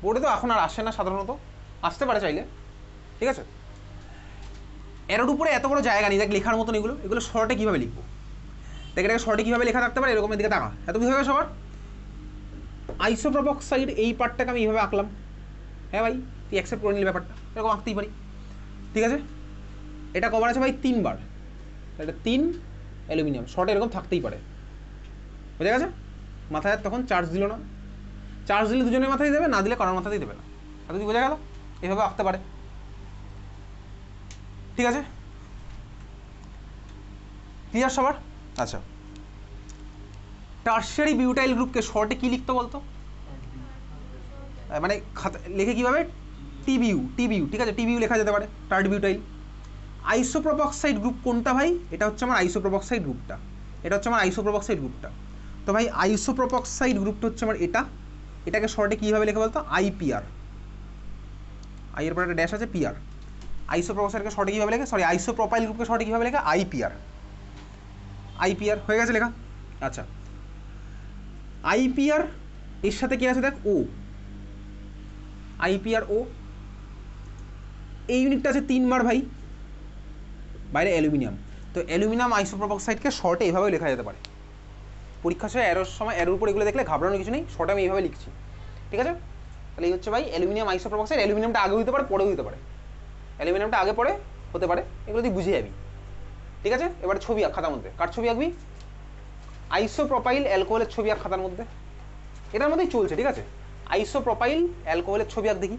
বোর্ডে তো এখন আর আসে না সাধারণত, আসতে পারে চাইলে, ঠিক আছে। এর উপরে এত বড় জায়গা নেই দেখ লেখার মতন, এগুলো শর্টে কীভাবে লিখবো দেখ, এটাকে শর্টে কীভাবে লেখা থাকতে পারে, এরকম দিকে তাকা, এত বুঝে গেছে সবার। আইসোপ্রপক্সাইড এই পার্টটাকে আমি এইভাবে আঁকলাম, হ্যাঁ ভাই তুই অ্যাকসেপ্ট করে নিলে ব্যাপারটা, এরকম আঁকতেই পারি, ঠিক আছে। এটা কভার আছে ভাই 3বার, এটা 3 অ্যালুমিনিয়াম, শর্টে এরকম থাকতেই পারে, বুঝে গেছে। মাথায় তখন চার্জ দিল না, চার্জ দিলে দুজনের মাথায় দেবে, না দিলে কারোর মাথাতেই দেবে না, এত কি বোঝা গেল? এভাবে আঁকতে পারে, ঠিক আছে, ক্লিয়ার সবার? আচ্ছা, টারশিয়ারি বিউটাইল গ্রুপকে শর্টে কি লিখতে বলতো, মানে লেখে কীভাবে? TBU, ঠিক আছে, TBU লেখা যেতে পারে, টার্ড বিউটাইল। আইসোপ্রপক্সাইড গ্রুপ কোনটা ভাই? এটা হচ্ছে আমার আইসোপ্রপক্সাইড গ্রুপটা, এটা হচ্ছে আমার আইসোপ্রপক্সাইড গ্রুপটা। তো ভাই আইসোপ্রপক্সাইড গ্রুপটা হচ্ছে আমার এটাকে শর্টে কীভাবে লেখা বলতো? IPR, আই এর পর একটা ড্যাশ আছে, PR। আইসোপ্রপক্সাইডকে শর্টে কীভাবে লেখে, সরি আইসোপ্রোপাইল গ্রুপকে শর্টে কীভাবে লেখা? IPR, হয়ে গেছে লেখা। আচ্ছা, IPR এর সাথে কি আছে দেখ, O, IPR O, এই ইউনিটটা আছে 3বার ভাই, বাইরে অ্যালুমিনিয়াম। তো অ্যালুমিনিয়াম আইসোপ্রপক্সাইডকে শর্টে এইভাবে লেখা যেতে পারে। পরীক্ষার সময় এর উপর এগুলো দেখলে ঘাবড়ানোর কিছু নেই, শর্টে আমি এইভাবে লিখছি, ঠিক আছে। তাহলে এই হচ্ছে ভাই অ্যালুমিনিয়াম আইসোপ্রপক্সাইড। অ্যালুমিনিয়ামটা আগে হতে পারে, পরেও হতে পারে, অ্যালুমিনিয়ামটা আগে পরে হতে পারে, এগুলো তুই বুঝে যাবি, ঠিক আছে। এবার ছবি আঁক খাতার মধ্যে, কার ছবি আঁকবি? আইসোপ্রোপাইল অ্যালকোহলের ছবি আঁক খাতার মধ্যে, এটার মধ্যেই চলছে, ঠিক আছে। আইসোপ্রোপাইল অ্যালকোহলের ছবি আঁক দেখি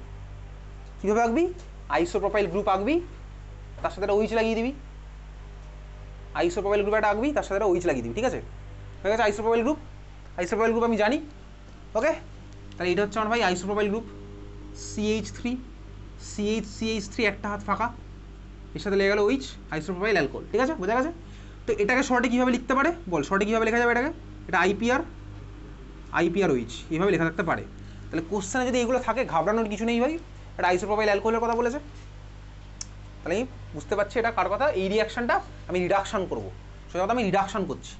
কীভাবে আঁকবি। আইসোপ্রোপাইল গ্রুপ আঁকবি, তার সাথে একটা OH লাগিয়ে দিবি, আইসোপ্রোপাইল গ্রুপ একটা আঁকবি, তার সাথে একটা OH লাগিয়ে দিবি, ঠিক আছে, হয়ে গেছে আইসোপ্রোপাইল গ্রুপ। আইসোপ্রোপাইল গ্রুপ আমি জানি, ওকে। তাহলে এটা হচ্ছে আমার ভাই আইসোপ্রোপাইল গ্রুপ, CH3 একটা হাত ফাঁকা, এর সাথে লেগে গেল OH, আইসোপ্রোপাইল অ্যালকোহল, ঠিক আছে, বোঝা গেছে। তো এটাকে শর্টে কীভাবে লিখতে পারে বল? শর্টে কীভাবে লেখা যাবে এটাকে? এটা IPR OH এইভাবে লেখা থাকতে পারে। তাহলে কোশ্চেনে যদি এগুলো থাকে ঘাবড়ানোর কিছু নেই ভাই, এটা আইসোপ্রোপাইল অ্যালকোহলের কথা বলেছে, তাহলে আমি বুঝতে পারছি এটা কার কথা। এই রিয়াকশনটা আমি রিডাকশন করবো, সোজা কথা আমি রিডাকশন করছি।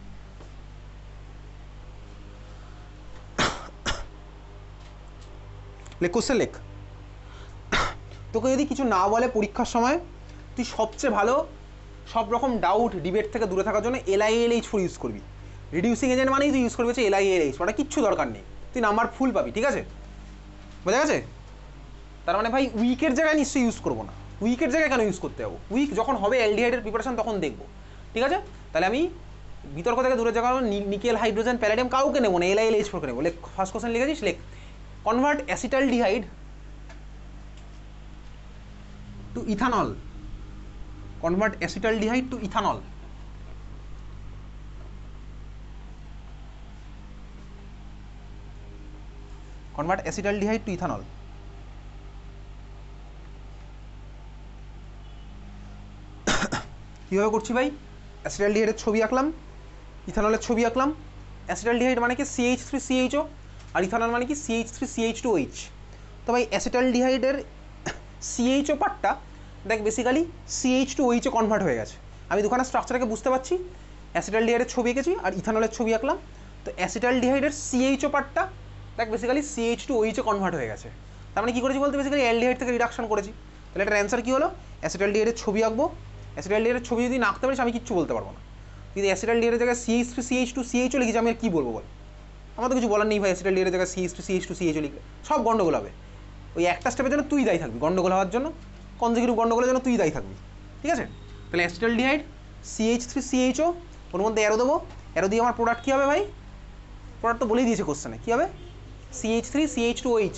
কোশ্চেন লেখ, তোকে যদি কিছু না বলে পরীক্ষার সময়, তুই সবচেয়ে ভালো সব রকম ডাউট ডিবেট থেকে দূরে থাকার জন্য LiAlH4 ইউজ করবি। রিডিউসিং এজেন্ট মানেই তুই ইউজ করবি হচ্ছে LiAlH, ওটা কিচ্ছু দরকার নেই, তুই নাম্বার ফুল পাবি, ঠিক আছে? বোঝা গেছে? তার মানে ভাই উইকের জায়গায় নিশ্চয়ই ইউজ করবো না। উইকের জায়গায় কেন ইউজ করতে যাবো? উইক যখন হবে অ্যালডিহাইডের প্রিপারেশন তখন দেখবো, ঠিক আছে? তাহলে আমি বিতর্ক থেকে দূরে যাওয়ার নিকেল, হাইড্রোজেন, প্যালাডিয়াম কাউকে নেবো না, LiAlH4 কে নেবো। লেখ, ফার্স্ট কোশ্চেন লিখেছিস, লেখ convert acetaldehyde to ethanol. Convert acetaldehyde to ethanol. Convert acetaldehyde to ethanol. কীভাবে করছি ভাই? অ্যাসিটালডিহাইডের ছবি আঁকলাম, ইথানলের ছবি আঁকলাম। অ্যাসিটালডিহাইড মানে কি CH3CHO, আর ইথানল মানে কি CH3CH2OH। তো ভাই অ্যাসিটালডিহাইডের CHO পার্টটা দেখ বেসিক্যালি CH2OH এ কনভার্ট হয়ে গেছে। আমি দুখানা স্ট্রাকচারকে বুঝতে পারছি, অ্যাসিটালডিহাইডের ছবি এঁকেছি আর ইথানলের ছবি আঁকলাম। তো অ্যাসিটালডিহাইডের CHO পার্টটা দেখ বেসিক্যালি CH2OH এ কনভার্ট হয়ে গেছে। তার মানে কী করেছি বলতে, বেসিক্যালি অ্যালডিহাইড থেকে রিডাকশন করেছি। তাহলে এটার অ্যান্সার কী হলো? অ্যাসিটালডিহাইডের ছবি আঁকবো, অ্যাসিটালডিহাইডের ছবি যদি না আঁকতে পারিস আমি কিচ্ছু বলতে পারবো না। যদি অ্যাসিটালডিহাইডের জায়গায় CH3CH2CHO লিখেছি, আমি আর কী বলবো বল? আমার তো কিছু বলার নেই ভাই। অ্যাসিটালডিহাইডের জায়গায় CH3CH2CHO লিখলে সব গন্ডগোল হবে। ওই একটা স্টেপের জন্য তুই দায়ী থাকবি, গন্ডগোল হওয়ার জন্য, কনজিকিউটিভ গন্ডগোলের জন্য তুই দায়ী থাকবি, ঠিক আছে? তাহলে অ্যাসিটালডিহাইড CH3CHO, ওর মধ্যে অ্যারো দেবো, অ্যারো দিয়ে আমার প্রোডাক্ট কী হবে ভাই? প্রোডাক্ট তো বলেই দিয়েছে কোশ্চেনে, কী হবে? CH3CH2OH।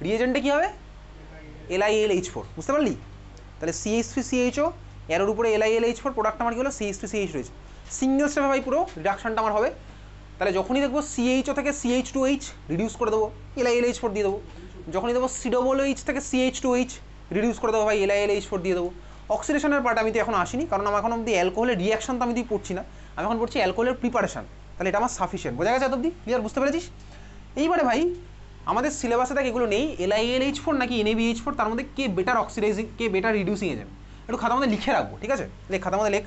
রিয়েজেন্টে কী হবে? LiAlH4, বুঝতে পারলি? তাহলে CH3CHO, অ্যারোর উপরে LiAlH4, প্রোডাক্ট আমার কী হলো? CH3CH রয়েছে। সিঙ্গেল স্টেপে ভাই পুরো রিডাকশনটা আমার হবে। তাহলে যখনই দেখবো CHO থেকে CH2OH রিডিউস করে দেবো, LiAlH4 দিয়ে দেবো। যখনই দেবো COOH থেকে CH2OH রিডিউস করে দেবো ভাই, LiAlH4 দিয়ে দেবো। অক্সিডেশনের পার্ট আমি তো এখন আসিনি, কারণ আমার এখন অব্দি অ্যালকোহলের রিয়াকশন তো আমি তুই পড়ছি না, আমি এখন পড়ছি অ্যালকোহলের প্রিপারেশন। তাহলে এটা আমার সাফিসিয়েন্ট। বোঝা গেছে এতব্দি? ক্লিয়ার? বুঝতে পেরেছিস? এইবারে ভাই আমাদের সিলেবাসে দেখ এগুলো নেই, LiAlH4 নাকি NaBH4, তার মধ্যে কে বেটার অক্সিডাইজিং, কে বেটার রিডিউসিং এজেন্ট, একটু খাতার মধ্যে লিখে রাখবো, ঠিক আছে? লেখ, খাতার মধ্যে লেখ,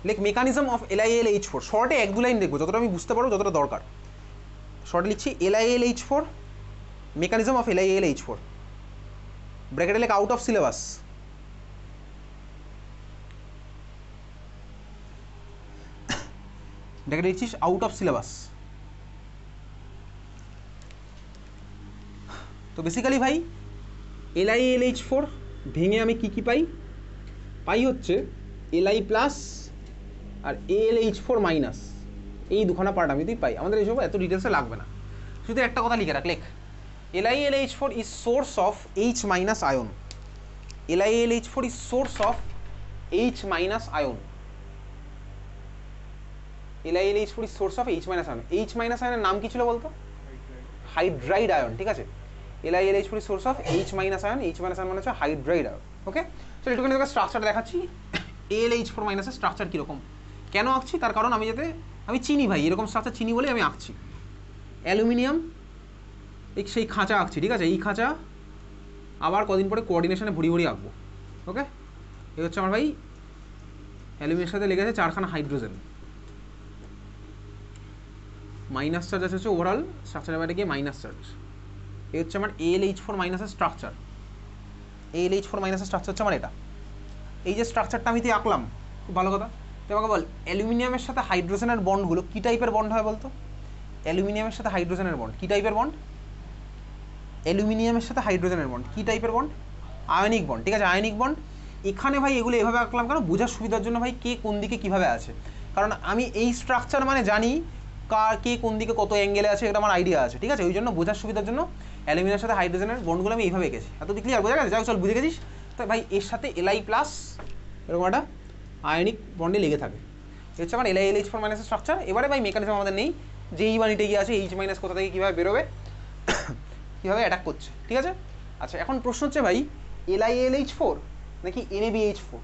লেখ মেকানিজম অফ LiAlH4। শর্টে এক দু লাইন দেখবো, যতটা আমি বুঝতে পারবো, যতটা দরকার। শর্টে লিখছি LiAlH4, মেকানিজম অফ LiAlH4, ব্র্যাকেটে লেখ আউট অফ সিলেবাস। ব্র্যাকেটে লিখছিস আউট অফ সিলেবাস। তো বেসিক্যালি ভাই LiAlH4 ভেঙে আমি কী কী পাই? পাই হচ্ছে Li প্লাস আর AlH4 মাইনাস, এই দুখানা পার্ট আমি তুই পাই। আমাদের এইসব এত ডিটেলসে লাগবে না, শুধু একটা কথা লিখে রাখ, লেখ LiAlH4 is source of H minus ion. LiAlH4 is source of H minus ion. LiAlH4 is source of H minus ion. H minus আয়নের নাম কি ছিল বলতো? হাইড্রাইড আয়ন, ঠিক আছে? LiAlH4 is source of H minus ion. H minus ion মানে হচ্ছে hydride ion. ওকে, চলো একটুখানি তোকে স্ট্রাকচারটা দেখাচ্ছি। AlH4 মাইনাসের স্ট্রাকচার কীরকম, কেন আঁকছি তার কারণ আমি চিনি ভাই, এরকম স্ট্রাকচার চিনি বলে আমি আঁকছি। অ্যালুমিনিয়াম, এই সেই খাঁচা আঁকছি, ঠিক আছে? এই খাঁচা আবার কদিন পরে কোঅর্ডিনেশনে ভরি ভরি আঁকবো। ওকে, এই হচ্ছে আমার ভাই অ্যালুমিনিয়ামের সাথে লেগেছে 4খানা হাইড্রোজেন, মাইনাস চার্জ আছে হচ্ছে ওভারঅল স্ট্রাকচারের বাইরে গিয়ে মাইনাস চার্জ। এই হচ্ছে আমার AlH4 মাইনাসের স্ট্রাকচার। AlH4 মাইনাসের স্ট্রাকচার হচ্ছে আমার এটা। এই যে স্ট্রাকচারটা আমি তুই আঁকলাম, খুব ভালো কথা। তুই আমাকে বল অ্যালুমিনিয়ামের সাথে হাইড্রোজেনের বন্ডগুলো কী টাইপের বন্ড হয় বলতো? অ্যালুমিনিয়ামের সাথে হাইড্রোজেনের বন্ড কী টাইপের বন্ড? অ্যালুমিনিয়ামের সাথে হাইড্রোজেনের বন্ড কী টাইপের বন্ড? আয়নিক বন্ড, ঠিক আছে? Ionic bond. এখানে ভাই এগুলো এভাবে আঁকলাম কারণ বোঝার সুবিধার জন্য ভাই, কে কোন দিকে কীভাবে আছে। কারণ আমি এই স্ট্রাকচার মানে জানি কে কোন দিকে কত অ্যাঙ্গেলে আছে, এটা আমার আইডিয়া আছে, ঠিক আছে? ওই জন্য বোঝার সুবিধার জন্য অ্যালুমিনিয়ামের সাথে হাইড্রোজেনের বন্ডগুলো আমি এইভাবে এঁকেছি। এত ক্লিয়ার? বোঝা গেছে? যাই চল, বুঝে গেছিস তো ভাই। এর সাথে Li প্লাস এরকম একটা আয়নিক বন্ডে লেগে থাকে। এটা হচ্ছে আমার LiAlH4 মাইনাসের স্ট্রাকচার। এবারে ভাই মেকানিজম আমাদের নেই, যে এই বানিটে গিয়ে আছে H মাইনাস কোথা থেকে কীভাবে বেরোবে, কীভাবে অ্যাটাক করছে, ঠিক আছে? আচ্ছা, এখন প্রশ্ন হচ্ছে ভাই LiAlH4 নাকি NaBH4,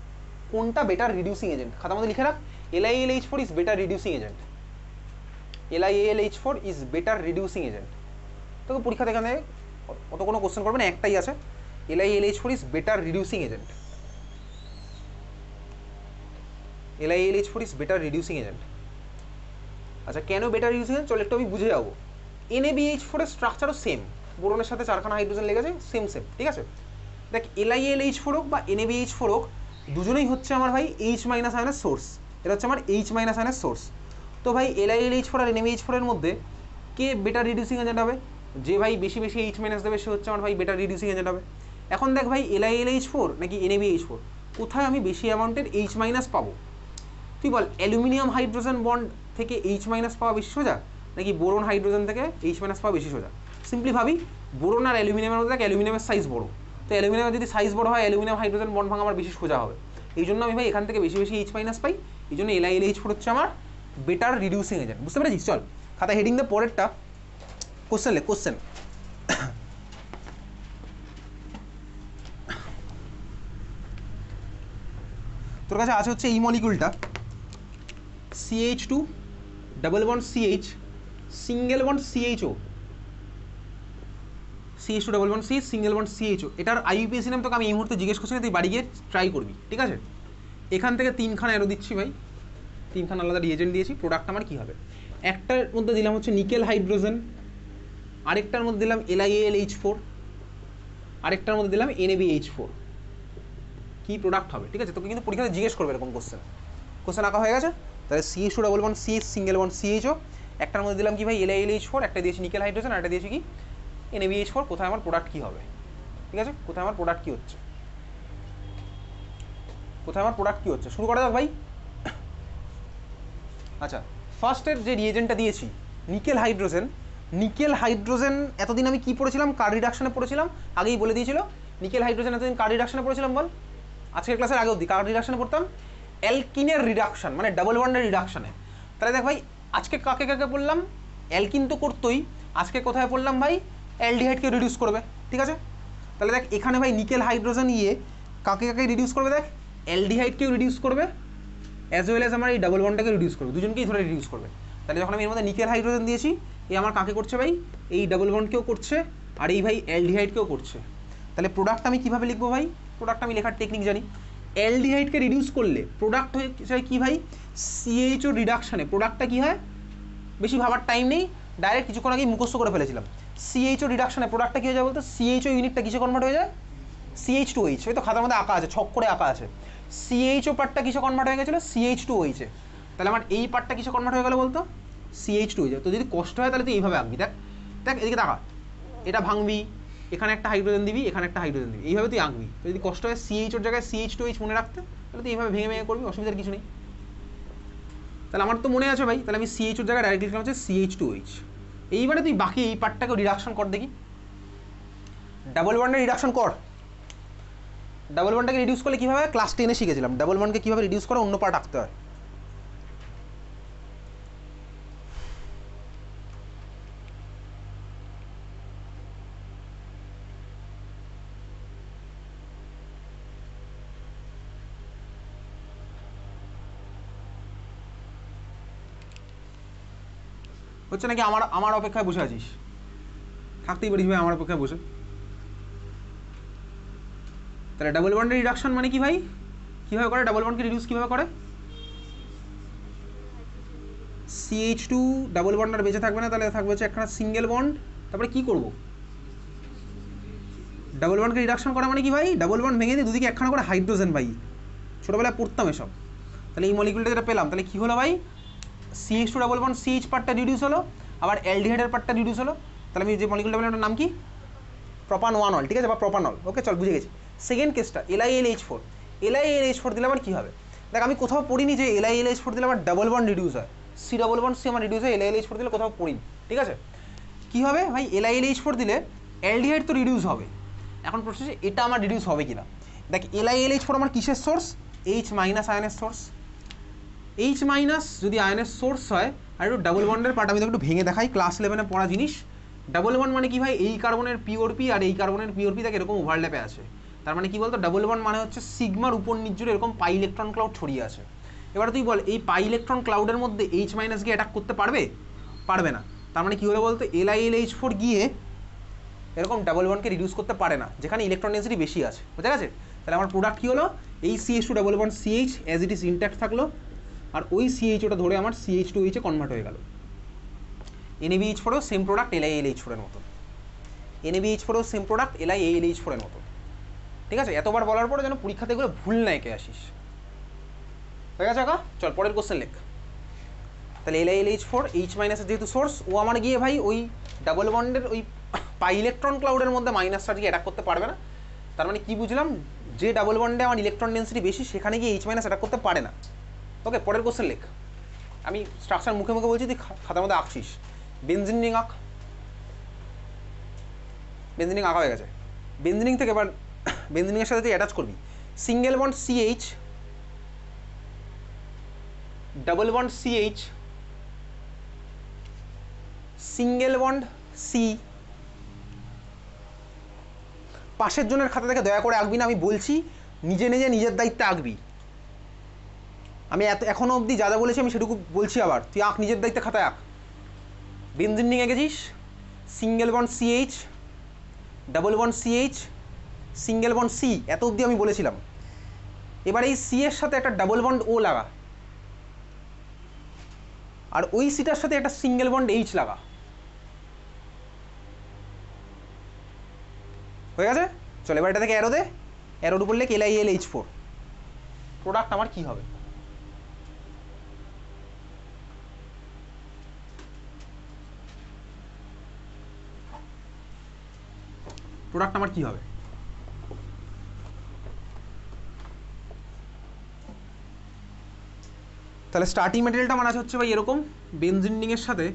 কোনটা বেটার রিডিউসিং এজেন্ট? খাতার মধ্যে লিখে রাখ, LiAlH4 is better reducing agent. LiAlH4 is better reducing agent. তোকে পরীক্ষাতে এখানে অত কোনো কোশ্চেন করবে না, একটাই আছে, LiAlH4 is better reducing agent. LiAlH4 is better reducing agent. আচ্ছা, কেন বেটার রিডিউসিং এজেন্ট? চলো একটু আমি বুঝে যাবো। NaBH4 এর স্ট্রাকচারও সেম, বোরনের সাথে 4খানা হাইড্রোজেন লেগেছে, সেম সেম, ঠিক আছে। দেখ LiLH4 হোক বা NaBH4 হোক, দুজনেই হচ্ছে আমার ভাই H- আয়নের সোর্স। এটা হচ্ছে আমার H- আয়নের সোর্স। তো ভাই LiLH4 আর NaBH4 এর মধ্যে কে বেটার রিডিউসিং এজেন্ট হবে? যে ভাই বেশি বেশি H- দেবে সে হচ্ছে আমার ভাই বেটার রিডিউসিং এজেন্ট হবে। এখন দেখ ভাই LiLH4 নাকি NaBH4, কোথায় আমি বেশি অ্যামাউন্টের H- পাবো? তুই বল, অ্যালুমিনিয়াম হাইড্রোজেন বন্ড থেকে H- পাওয়া বেশি সোজা নাকি বোরন হাইড্রোজেন থেকে H- পাওয়া বেশি সোজা? সিম্পলি ভাবি, বোরন আর অ্যালুমিনিয়ামের মধ্যে দেখ অ্যালুমিনিয়ামের সাইজ বড়, তো অ্যালুমিনিয়ামের যদি সাইজ বড় হয় অ্যালুমিনিয়াম হাইড্রোজেন বন্ড ভাঙা আমার বেশি সোজা হবে। এই জন্য আমি ভাই এখান থেকে বেশি বেশি H- পাই, এই জন্য LiLH4 হচ্ছে আমার বেটার রিডিউসিং এজেন্ট। বুঝতে পেরেছিস? চল খাতা হেডিং দে পরেরটা, কোশ্চেন লে, কোশ্চেন। তোর কাছে আছে হচ্ছে এই মলিকুলটা CH2 double bond CH single bond CHO, CH2 double bond CH single bond CHO। এটার IUPAC নাম তোকে আমি এই মুহূর্তে জিজ্ঞেস করছি না, তুই বাড়ি গিয়ে ট্রাই করবি, ঠিক আছে। এখান থেকে 3খানা অ্যারো দিচ্ছি ভাই, 3খানা আলাদা রিয়েজেন্ট দিয়েছি। প্রোডাক্ট আমার কী হবে? একটার মধ্যে দিলাম হচ্ছে নিকেল হাইড্রোজেন, আরেকটার মধ্যে দিলাম LiAlH4, আরেকটার মধ্যে দিলাম NaBH4। কী প্রোডাক্ট হবে? ঠিক আছে, তোকে কিন্তু পরীক্ষাতে জিজ্ঞেস করবে এরকম কোশ্চেন আঁকা হয়ে গেছে। তাহলে CH2 double bond CH single bond CHO, একটার মধ্যে দিলাম কি ভাই LiLH4, একটা দিয়েছি নিকেল হাইড্রোজেন, আর একটা দিয়েছি কি NaBH4। কোথায় আমার প্রোডাক্ট কী হবে? ঠিক আছে, কোথায় আমার প্রোডাক্ট কী হচ্ছে, কোথায় আমার প্রোডাক্ট কী হচ্ছে, শুরু করা যাক ভাই। আচ্ছা, ফার্স্টের যে রিয়েজেন্টটা দিয়েছি নিকেল হাইড্রোজেন, নিকেল হাইড্রোজেন এতদিন আমি কি পড়েছিলাম? কার্ড রিডাকশনে পড়েছিলাম, আগেই বলে দিয়েছিল। নিকেল হাইড্রোজেন এতদিন কার্ড রিডাকশনে পড়েছিলাম বল, আজকের ক্লাসের আগে অবধি কার্ড রিডাকশনে পড়তাম, অ্যালকিনের রিডাকশন মানে ডাবল বন্ডের রিডাকশনে। তাহলে দেখ ভাই, আজকে কাকে কাকে পড়লাম? অ্যালকিন তো করতোই, আজকে কোথায় পড়লাম ভাই? অ্যালডিহাইডকে রিডিউস করবে, ঠিক আছে। তাহলে দেখ এখানে ভাই নিকেল হাইড্রোজেন কাকে কাকে রিডিউস করবে? দেখ অ্যালডিহাইডকেও রিডিউস করবে, অ্যাজ ওয়েল এজ আমার এই ডাবল বন্ডটাকে রিডিউস করবে, দুজনকেই ধরে রিডিউস করবে। তাহলে যখন আমি এর মধ্যে নিকেল হাইড্রোজেন দিয়েছি, এই আমার কাকে করছে ভাই? এই ডাবল বন্ডকেও করছে, আর এই ভাই অ্যালডিহাইডকেও করছে। তাহলে প্রোডাক্ট আমি কীভাবে লিখবো ভাই? প্রোডাক্ট আমি লেখার টেকনিক জানি। অ্যালডিহাইডকে রিডিউস করলে প্রোডাক্ট হয়ে যায় কী ভাই? CHO রিডাকশানে প্রোডাক্টটা কী হয়? বেশি ভাবার টাইম নেই, ডাইরেক্ট কিছুক্ষণ আগেই মুখস্থ করে ফেলেছিলাম। CHO রিডাকশানে প্রোডাক্টটা কী হয়ে যায় বলতো? CHO ইউনিটটা কিসে কনভার্ট হয়ে যায়? CH2H, হয়তো খাতার মধ্যে আঁকা আছে, ছক করে আঁকা আছে। CHO পার্টটা কিসে কনভার্ট হয়ে গেছিলো? CH2OH এ। তাহলে আমার এই পার্টটা কিসে কনভার্ট হয়ে গেল বলতো? CH2OH। তো যদি কষ্ট হয় তাহলে তুই এইভাবে আঁকবি, দেখ দেখ এদিকে তাকা, এটা ভাঙবি, এখানে একটা হাইড্রোজেন দিবি, এখানে একটা হাইড্রোজেন দিবি, এইভাবে তুই আঁকবি। তো যদি কষ্ট হয় CHOর জায়গায় CH2H মনে রাখতে, তাহলে তুই এইভাবে ভেঙে ভেঙে করবি, অসুবিধার কিছু নেই। তাহলে আমার তো মনে আছে ভাই, তাহলে আমি CHOর জায়গায় ডাইরেক্ট লিখলাম হচ্ছে CH2OH। এইবারে তুই বাকি এই পার্টটাকে রিডাকশন কর দেখি, ডাবল বন্ডের রিডাকশন কর। ডাবল বন্ডটাকে রিডিউস করলে কীভাবে? ক্লাস 10-এ শিখেছিলাম ডাবল বন্ডকে কীভাবে রিডিউস করে অন্য পার্ট আঁকতে হয়। হচ্ছে নাকি আমার অপেক্ষায় বসে আছিস? থাকতেই পারিস ভাই আমার অপেক্ষায় বসে। তাহলে ডাবল বন্ডের রিডাকশন মানে কি ভাই? কীভাবে করে ডাবল বন্ডকে রিডিউস কীভাবে করে? CH2 ডাবল বন্ড আর বেঁচে থাকবে না, তাহলে থাকবে হচ্ছে একটা সিঙ্গেল বন্ড। তারপরে কী করবো? ডাবল বন্ডকে রিডাকশন করা মানে কি ভাই? ডাবল বন্ড ভেঙে দিয়ে দুদিকে একখানা করে হাইড্রোজেন ভাই, ছোটোবেলায় পড়তাম এসব। তাহলে এই মলিকুলটা যেটা পেলাম, তাহলে কী হলো ভাই? CH2 ডাবল বন্ড CH পার্টটা রিডিউস হলো, আবার অ্যালডিহাইডের পার্টটা রিডিউস হলো। তাহলে আমি যে মলিকুলটা পেলাম ওটার নাম কি? প্রপান-1 ঠিক আছে, বা প্রপানল। ওকে চল, বুঝে গেছি। সেকেন্ড কেসটা LiLH4, LiLH4 দিলে আমার কী হবে? দেখ আমি কোথাও পড়িনি যে LiLH4 দিলে আমার ডাবল বন্ড রিডিউস হয়, C ডাবল বন্ড C আমার রিডিউস হয়, LiLH4 দিলে কোথাও পড়িনি, ঠিক আছে। কী হবে ভাই? LiLH4 দিলে অ্যালডিহাইড তো রিডিউস হবে, এখন প্রশ্ন হচ্ছে এটা আমার রিডিউস হবে কিনা। দেখ LiLH4 আমার কিসের সোর্স? H- আয়নের সোর্স। H- যদি আয়নের সোর্স হয়, আর একটু ডাবল বন্ডের পার্ট আমি তোকে একটু ভেঙে দেখাই, ক্লাস 11-এ পড়া জিনিস। ডাবল বন্ড মানে কি ভাই? এই কার্বনের পিওর পি আর এই কার্বনের পিওর পি তাকে এরকম ওভারল্যাপে আছে। তার মানে কি বলতো? ডাবল বন্ড মানে হচ্ছে সিগমার উপর নিচ জুড়ে এরকম পাই ইলেকট্রন ক্লাউড ছড়িয়ে আছে। এবার তুই বল, এই পাই ইলেকট্রন ক্লাউডের মধ্যে H- গিয়ে অ্যাটাক করতে পারবে? পারবে না। তার মানে কী হলো বলতো? LiLH4 গিয়ে এরকম ডাবল বন্ডকে রিডিউস করতে পারে না, যেখানে ইলেকট্রন ডেন্সিটি বেশি আছে, বুঝা গেছে? তাহলে আমার প্রোডাক্ট কী হলো? এই CH2 double bond CH as it is intact থাকলো, আর ওই CH ওটা ধরে আমার CH2H এ কনভার্ট হয়ে গেল। NaBH4 সেম প্রোডাক্ট LiLH4 এর মতো। NaBH4 সেম প্রোডাক্ট LiAlH4 এর মতো, ঠিক আছে? এতবার বলার পরে যেন পরীক্ষাতে এগুলো ভুল না এঁকে আসিস, হয়ে গেছে আঁকা? চল পরের কোশ্চেন লেখ। তাহলে LiLH4 H মাইনাসের যেহেতু সোর্স, ও আমার গিয়ে ভাই ওই ডাবল বন্ডের ওই পাই ইলেকট্রন ক্লাউডের মধ্যে মাইনাস চার্জকে অ্যাটাক করতে পারবে না। তার মানে কি বুঝলাম, যে ডাবল বন্ডে আমার ইলেকট্রন ডেন্সিটি বেশি সেখানে গিয়ে H মাইনাস অ্যাটাক করতে পারে না। ওকে, পরের কোশ্চেন লেখ। আমি স্ট্রাকচার মুখে মুখে বলছি, তুই খাতার মধ্যে আঁকছিস। বেনজিন রিং আঁক। বেনজিন রিং আঁকা হয়ে গেছে। বেনজিন রিং থেকে এবার বেনজিন রিংয়ের সাথে তুই অ্যাটাচ করবি single bond CH, double bond CH, single bond C। পাশের জনের খাতা থেকে দয়া করে আঁকবি না, আমি বলছি, নিজে নিজে নিজের দায়িত্বে আঁকবি। আমি এখনো অবধি যা যা বলেছি আমি সেটুকু বলছি, আবার তুই আঁক, নিজের দায়িত্বে খাতায় আঁক। বেনজিন রিং এঁকেছিস, single bond CH, double bond CH, single bond C, এত অবধি আমি বলেছিলাম। এবার এই C এর সাথে একটা ডাবল বন্ড O লাগা, আর ওই সিটার সাথে একটা সিঙ্গেল বন্ড H লাগা, হয়ে গেছে? চল এবার এটা থেকে অ্যারো দে, অ্যারোর উপর লেখ LiLH4। প্রোডাক্ট আমার কি হবে? প্রোডাক্ট আমার কি হবে? তাহলে স্টার্টিং ম্যাটেরিয়ালটা আমার আছে হচ্ছে ভাই এরকম, বেনজিন রিংয়ের সাথে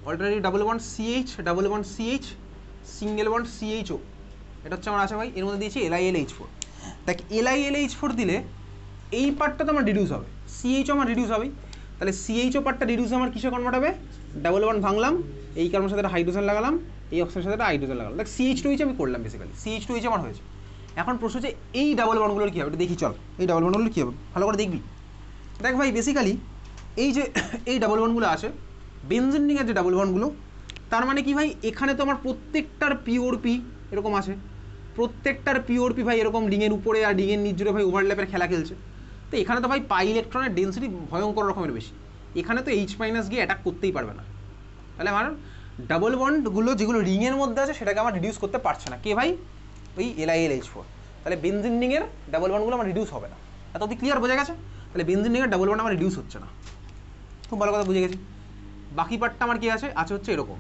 already double bond CH, double bond CH, single bond CHO, এটা হচ্ছে আমার আছে ভাই। এর মধ্যে দিয়েছি LiLH4। দেখ LiLH4 দিলে এই পার্টটা তো আমার রিডিউস হবে, CHO আমার রিডিউস হবে। তাহলে CHO পার্টটা রিডিউস আমার কিসে কনভার্ট হবে? ডাবল বন্ড ভাঙলাম, এই কার্বনের সাথে একটা হাইড্রোজেন লাগালাম, এই অক্সিজেনের সাথে একটা হাইড্রোজেন লাগালাম, দেখ CH2H আমি করলাম বেসিক্যালি, CH2H আমার হয়েছে। এখন প্রশ্ন হচ্ছে এই ডাবল বন্ডগুলোর কী হবে, এটা দেখি চল। এই ডাবল বন্ডগুলোর কী হবে ভালো করে দেখবি। দেখ ভাই বেসিক্যালি এই যে এই ডাবল বন্ডগুলো আছে, বেনজিন রিংয়ের যে ডাবল বন্ডগুলো, তার মানে কি ভাই, এখানে তো আমার প্রত্যেকটার পিওর পি এরকম আছে, প্রত্যেকটার পিওর পি ভাই এরকম রিংয়ের উপরে আর রিংয়ের নিচ জুড়ে ভাই ওভারল্যাপের খেলা খেলছে। তো এখানে তো ভাই পাই ইলেকট্রনের ডেন্সিটি ভয়ঙ্কর রকমের বেশি, এখানে তো H মাইনাস গিয়ে অ্যাটাক করতেই পারবে না। তাহলে আমার ডাবল বন্ডগুলো যেগুলো রিংয়ের মধ্যে আছে সেটাকে আমার রিডিউস করতে পারছে না কে ভাই? ওই LiLH4। তাহলে বেনজিন রিংয়ের ডাবল বন্ডগুলো আমার রিডিউস হবে না। এত অব্দি ক্লিয়ার বোঝা গেছে? তাহলে বেনজিন রিংয়ের ডাবল বন্ড আমার রিডিউস হচ্ছে না, খুব ভালো কথা বুঝে গেছি। বাকি পার্টটা আমার কি আছে হচ্ছে এরকম,